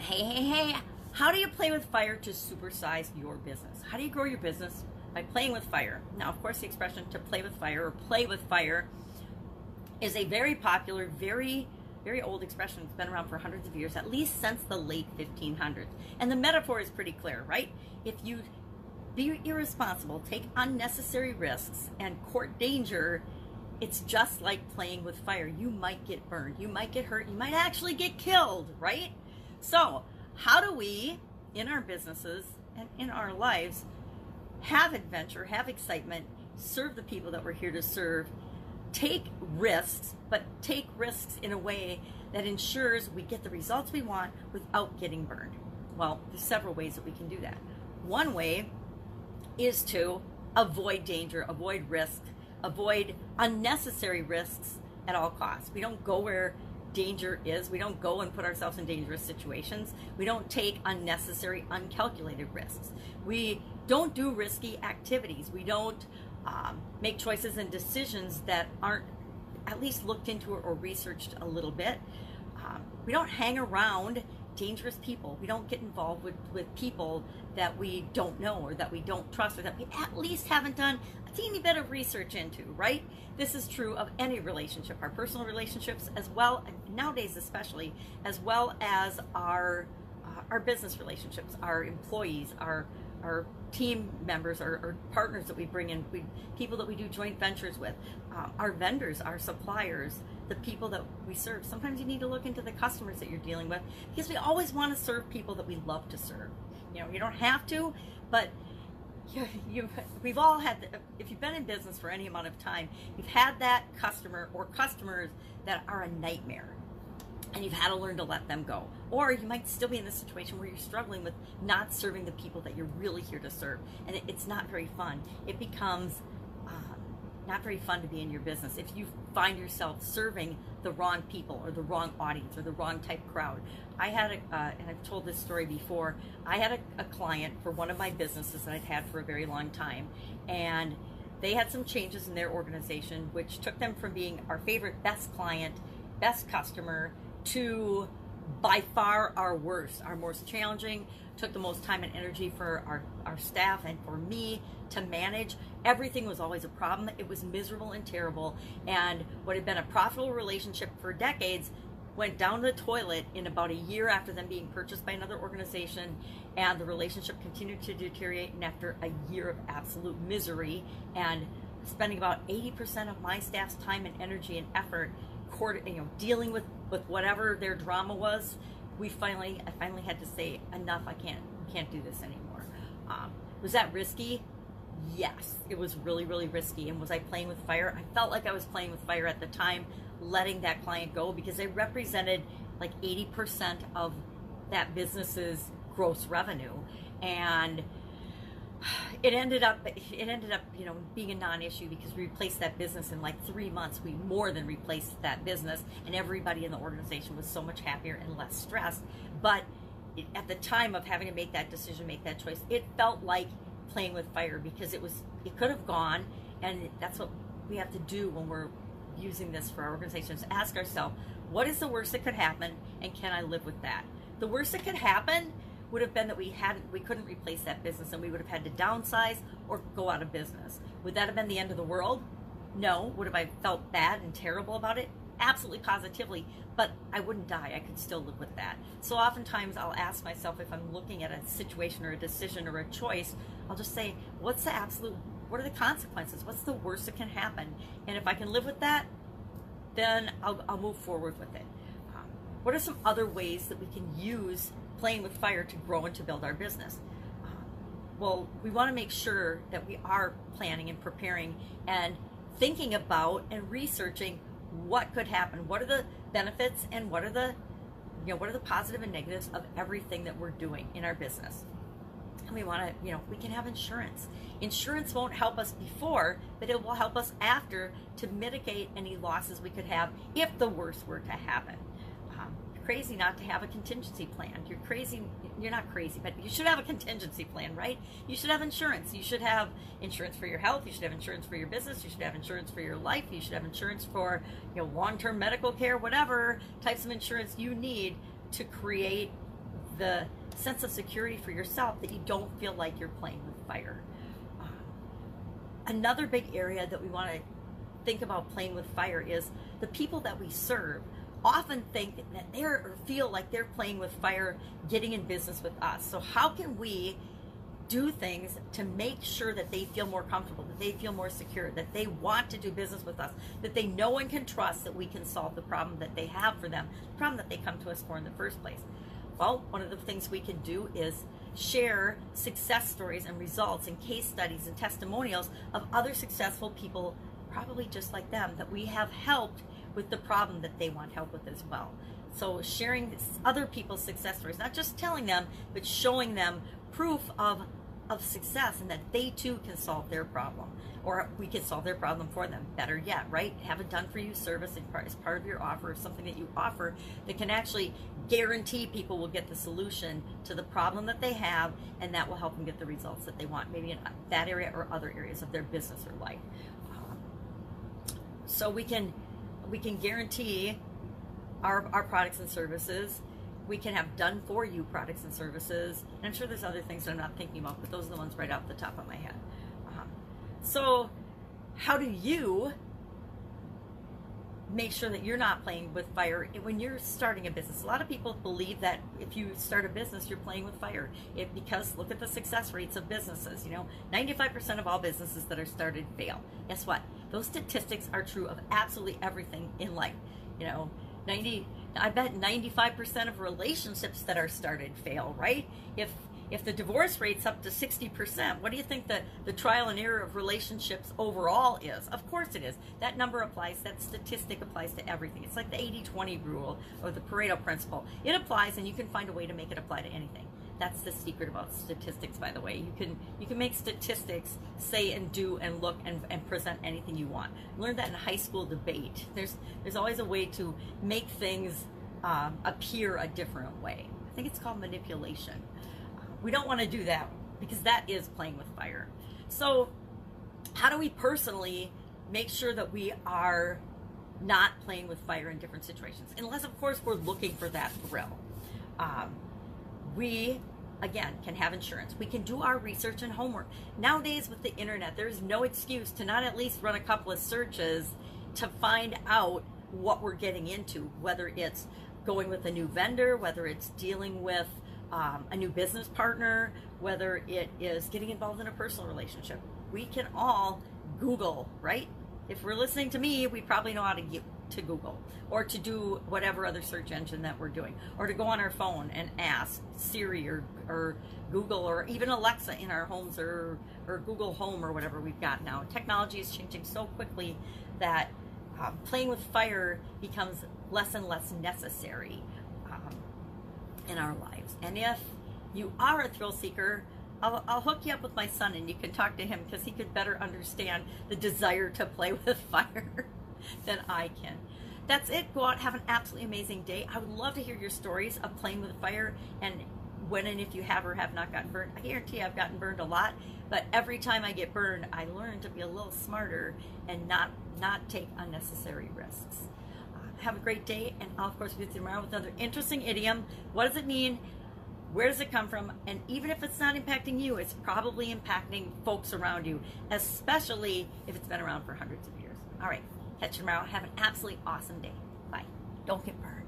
Hey, how do you play with fire to supersize your business? How do you grow your business? By playing with fire. Now, of course, the expression to play with fire or play with fire is a very popular, very old expression. It's been around for hundreds of years, at least since the late 1500s. And the metaphor is pretty clear, right? If you be irresponsible, take unnecessary risks, and court danger, it's just like playing with fire. You might get burned, you might get hurt, you might actually get killed, right? So how do we, in our businesses and in our lives, have adventure, have excitement, serve the people that we're here to serve, take risks, but take risks in a way that ensures we get the results we want without getting burned? Well, there's several ways that we can do that. One way is to avoid danger, avoid risk, avoid unnecessary risks at all costs. We don't go where danger is. We don't go and put ourselves in dangerous situations. We don't take unnecessary, uncalculated risks. We don't do risky activities. We don't make choices and decisions that aren't at least looked into or researched a little bit. We don't hang around dangerous people. We don't get involved with people that we don't know or that we don't trust or that we at least haven't done a teeny bit of research into, right? This is true of any relationship, our personal relationships as well, and nowadays especially, as well as our business relationships, our employees, our team members, our partners that we bring in, people that we do joint ventures with, our vendors, our suppliers, the people that we serve. Sometimes you need to look into the customers that you're dealing with, because we always want to serve people that we love to serve. You know, you don't have to, but we've all had, if you've been in business for any amount of time, you've had that customer or customers that are a nightmare, and you've had to learn to let them go. Or you might still be in this situation where you're struggling with not serving the people that you're really here to serve, and it's not very fun. It becomes not very fun to be in your business if you find yourself serving the wrong people or the wrong audience or the wrong type crowd. I had and I've told this story before, I had a client for one of my businesses that I'd had for a very long time, and they had some changes in their organization which took them from being our favorite, best client, best customer, to by far our worst, our most challenging, took the most time and energy for our staff and for me to manage. Everything was always a problem. It was miserable and terrible, and what had been a profitable relationship for decades went down the toilet in about a year after them being purchased by another organization, and the relationship continued to deteriorate. And after a year of absolute misery and spending about 80% of my staff's time and energy and effort dealing with whatever their drama was, I finally had to say, enough, I can't do this anymore. Was that risky? Yes, it was really, really risky. And was I playing with fire? I felt like I was playing with fire at the time, letting that client go, because they represented like 80% of that business's gross revenue. And it ended up being a non-issue, because we replaced that business in like 3 months. We more than replaced that business, and everybody in the organization was so much happier and less stressed. But at the time of having to make that decision, make that choice, it felt like playing with fire, because it could have gone. And that's what we have to do when we're using this for our organizations. Ask ourselves, what is the worst that could happen, and can I live with that? The worst that could happen would have been that we couldn't replace that business, and we would have had to downsize or go out of business. Would that have been the end of the world? No. Would have I felt bad and terrible about it? Absolutely, positively, but I wouldn't die. I could still live with that. So oftentimes I'll ask myself, if I'm looking at a situation or a decision or a choice, I'll just say, what are the consequences? What's the worst that can happen? And if I can live with that, then I'll move forward with it. What are some other ways that we can use playing with fire to grow and to build our business? Well, we want to make sure that we are planning and preparing and thinking about and researching what could happen. What are the benefits, and what are the positive and negatives of everything that we're doing in our business? And we want to, we can have insurance. Insurance won't help us before, but it will help us after to mitigate any losses we could have if the worst were to happen. Crazy not to have a contingency plan. You're not crazy, but you should have a contingency plan, right? You should have insurance. You should have insurance for your health. You should have insurance for your business. You should have insurance for your life. You should have insurance for long-term medical care, whatever types of insurance you need to create the sense of security for yourself that you don't feel like you're playing with fire. Another big area that we want to think about playing with fire is the people that we serve often think that or feel like they're playing with fire getting in business with us. So how can we do things to make sure that they feel more comfortable, that they feel more secure, that they want to do business with us, that they know and can trust that we can solve the problem that they have for them, the problem that they come to us for in the first place? Well, one of the things we can do is share success stories and results and case studies and testimonials of other successful people, probably just like them, that we have helped with the problem that they want help with as well. So sharing other people's success stories, not just telling them, but showing them proof of success, and that they too can solve their problem, or we can solve their problem for them. Better yet, right? Have a done for you service as part of your offer, something that you offer that can actually guarantee people will get the solution to the problem that they have, and that will help them get the results that they want, maybe in that area or other areas of their business or life. So we can guarantee our products and services. We can have done for you products and services. And I'm sure there's other things that I'm not thinking about, but those are the ones right off the top of my head. So how do you make sure that you're not playing with fire when you're starting a business? A lot of people believe that if you start a business, you're playing with fire. Because look at the success rates of businesses. 95% of all businesses that are started fail. Guess what? Those statistics are true of absolutely everything in life. I bet 95% of relationships that are started fail, right? If the divorce rate's up to 60%, what do you think the trial and error of relationships overall is? Of course it is. That number applies, that statistic applies to everything. It's like the 80-20 rule or the Pareto principle. It applies, and you can find a way to make it apply to anything. That's the secret about statistics, by the way. You can make statistics say and do and look and present anything you want. Learn that in high school debate. There's always a way to make things appear a different way. I think it's called manipulation. We don't want to do that, because that is playing with fire. So how do we personally make sure that we are not playing with fire in different situations? Unless, of course, we're looking for that thrill. We, again, can have insurance. We can do our research and homework. Nowadays, with the internet, there's no excuse to not at least run a couple of searches to find out what we're getting into, whether it's going with a new vendor, whether it's dealing with a new business partner, whether it is getting involved in a personal relationship. We can all Google, right? If we're listening to me, we probably know how to get to Google, or to do whatever other search engine that we're doing, or to go on our phone and ask Siri or Google, or even Alexa in our homes, or Google Home, or whatever we've got now. Technology is changing so quickly that playing with fire becomes less and less necessary in our lives. And if you are a thrill seeker, I'll hook you up with my son, and you can talk to him, because he could better understand the desire to play with fire than I can. That's it. Go out, have an absolutely amazing day. I would love to hear your stories of playing with fire, and when and if you have or have not gotten burned. I guarantee I've gotten burned a lot, but every time I get burned, I learn to be a little smarter and not take unnecessary risks. Have a great day, and I'll, of course, be with you tomorrow with another interesting idiom. What does it mean? Where does it come from? And even if it's not impacting you, it's probably impacting folks around you, especially if it's been around for hundreds of years. All right, catch you tomorrow. Have an absolutely awesome day. Bye. Don't get burned.